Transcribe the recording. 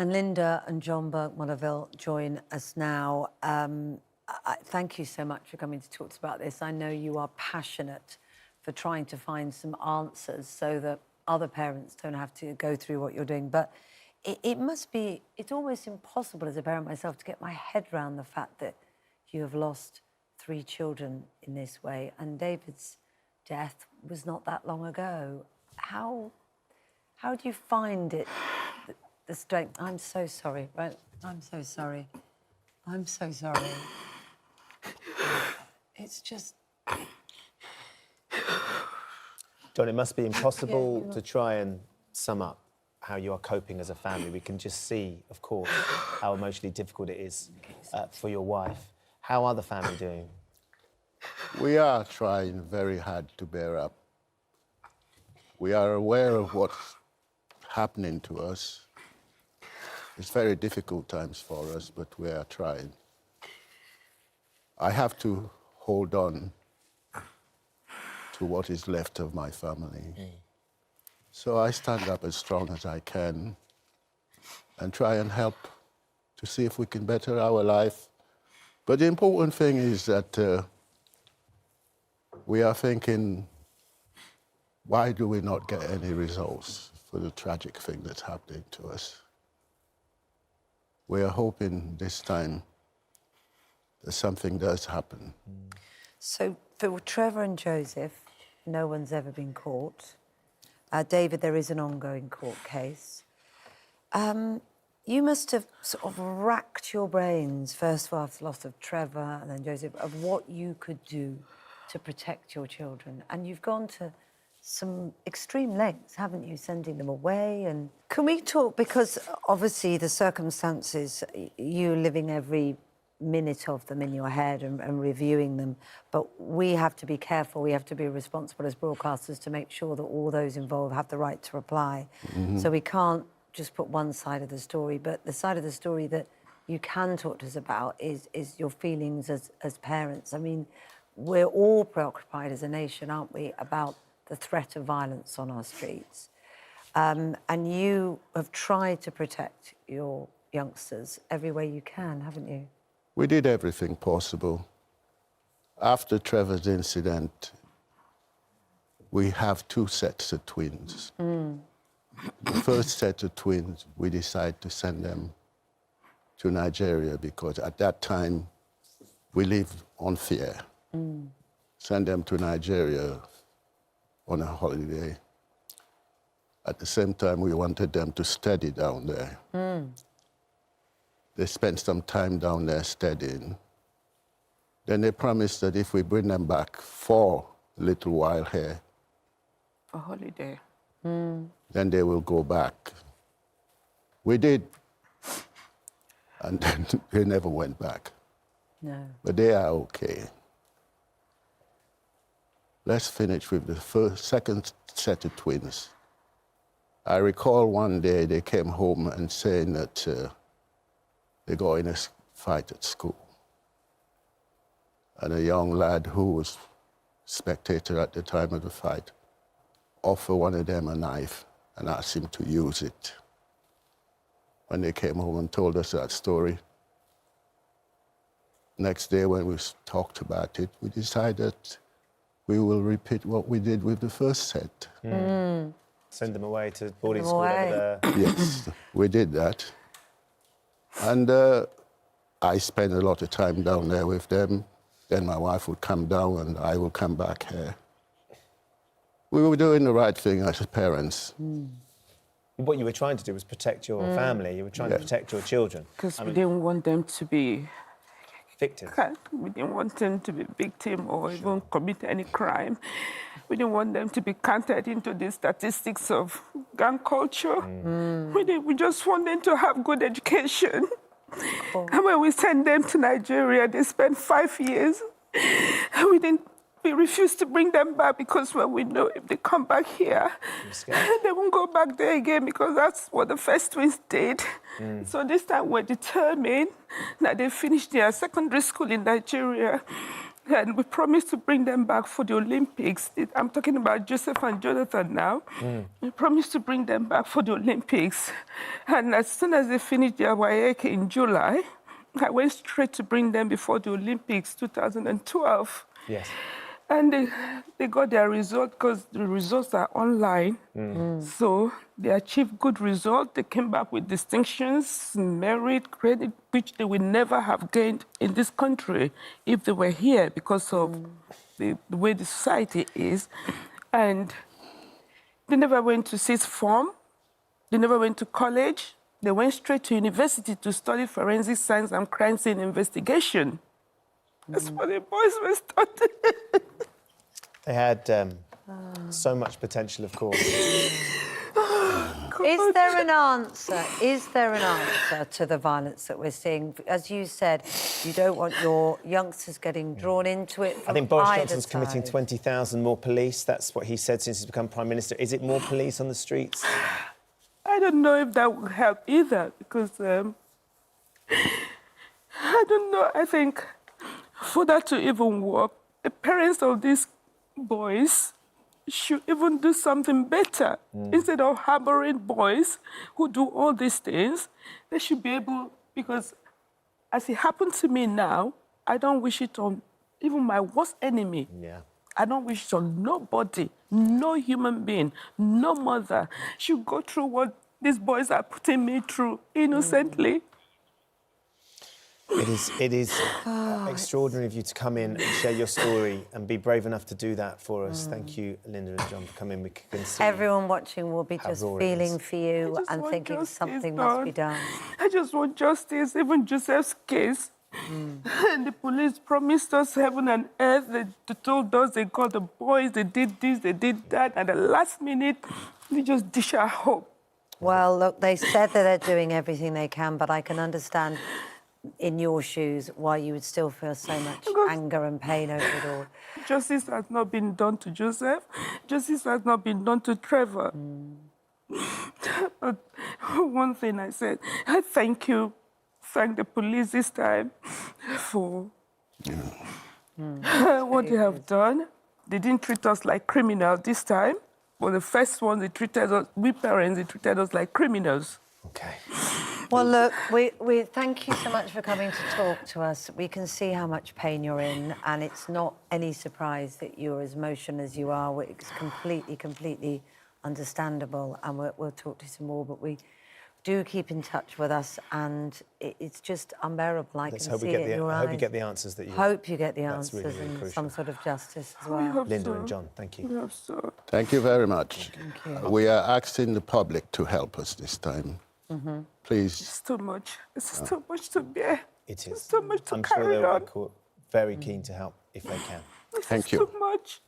And Linda and John Burke-Monerville join us now. Thank you so much for coming to talk to us about this. I know you are passionate for trying to find some answers so that other parents don't have to go through what you're doing. But it's almost impossible as a parent myself to get my head around the fact that you have lost 3 children in this way. And David's death was not that long ago. How do you find it, the strength? I'm so sorry, right? I'm so sorry. I'm so sorry. It's just... John, it must be impossible to try and sum up how you are coping as a family. We can just see, of course, how emotionally difficult it is for your wife. How are the family doing? We are trying very hard to bear up. We are aware of what's happening to us. It's very difficult times for us, but we are trying. I have to hold on to what is left of my family. So I stand up as strong as I can and try and help to see if we can better our life. But the important thing is that we are thinking, why do we not get any results for the tragic thing that's happening to us? We are hoping this time that something does happen. So for Trevor and Joseph, no one's ever been caught. David, there is an ongoing court case. You must have sort of racked your brains, first of all, after the loss of Trevor and then Joseph, of what you could do to protect your children. And you've gone to some extreme lengths, haven't you, sending them away? And can we talk, because obviously the circumstances, you living every minute of them in your head and reviewing them, but we have to be careful, we have to be responsible as broadcasters to make sure that all those involved have the right to reply. So we can't just put one side of the story, but the side of the story that you can talk to us about is your feelings as parents. I mean, we're all preoccupied as a nation, aren't we, about the threat of violence on our streets. And you have tried to protect your youngsters every way you can, haven't you? We did everything possible. After Trevor's incident, we have 2 sets of twins. The first set of twins, we decided to send them to Nigeria because at that time, we lived on fear. Send them to Nigeria on a holiday. At the same time, we wanted them to study down there. They spent some time down there studying. Then they promised that if we bring them back for a little while here, for holiday, then they will go back. We did, and then they never went back. No. But they are okay. Let's finish with the second set of twins. I recall one day they came home and saying that they got in a fight at school. And a young lad who was spectator at the time of the fight offered one of them a knife and asked him to use it. When they came home and told us that story, next day when we talked about it, we decided we will repeat what we did with the first set. Send them away to boarding school over there. Yes, we did that. And I spent a lot of time down there with them. Then my wife would come down and I would come back here. We were doing the right thing as parents. What you were trying to do was protect your family. You were trying to protect your children. because we didn't want them to be victims. We didn't want them to be victim or even commit any crime. We didn't want them to be counted into the statistics of gang culture. We just want them to have good education. And when we sent them to Nigeria, they spent 5 years. We refused to bring them back because when we know if they come back here, they won't go back there again because that's what the first twins did. So this time we're determined that they finish their secondary school in Nigeria And we promised to bring them back for the Olympics. I'm talking about Joseph and Jonathan now. We promised to bring them back for the Olympics. And as soon as they finished their WAEC in July, I went straight to bring them before the Olympics 2012. Yes. And they got their result because the results are online. So they achieved good results. They came back with distinctions, merit, credit, which they would never have gained in this country if they were here because of the way the society is. And they never went to sixth form. They never went to college. They went straight to university to study forensic science and crime scene investigation. That's what the boys were studying. They had so much potential, of course. Is there an answer? Is there an answer to the violence that we're seeing? As you said, you don't want your youngsters getting drawn into it. I think Boris either Johnson's committing side. 20,000 more police. That's what he said since he's become Prime Minister. Is it more police on the streets? I don't know if that would help either because I don't know. I think for that to even work, the parents of these boys should even do something better. Instead of harboring boys who do all these things, they should be able, because as it happened to me now, I don't wish it on even my worst enemy. Yeah. I don't wish it on nobody, no human being, no mother should go through what these boys are putting me through innocently. It is extraordinary of you to come in and share your story and be brave enough to do that for us. Thank you, Linda and John, for coming. We can see Everyone watching will be how just raw it feeling is. for you just and want thinking justice something must be done. done. I just want justice, even Joseph's case. And the police promised us heaven and earth. They told us they got the boys, they did this, they did that. At the last minute, they just dish our hope. Well, look, they said that they're doing everything they can, but I can understand in your shoes why you would still feel so much anger and pain over it all. Justice has not been done to Joseph. Justice has not been done to Trevor. But one thing I said, I thank the police this time for what they have done. They didn't treat us like criminals this time. Well, the first one, they treated us, we parents, they treated us like criminals. Okay. Well, look, we thank you so much for coming to talk to us. We can see how much pain you're in, and it's not any surprise that you're as emotional as you are. It's completely understandable, and we'll talk to you some more, but we do keep in touch with us, and it's just unbearable. I can see it in your eyes. I hope you get the answers that you Hope you get the That's answers really, really and crucial. some sort of justice as We well. hope Linda so. and John, thank you. We hope so. Thank you very much. Thank you. We are asking the public to help us this time. Please. It's too much. It's too much to bear. It It's is. too much to I'm sure carry they'll on. be very keen to help if they can. This Thank is you. too much.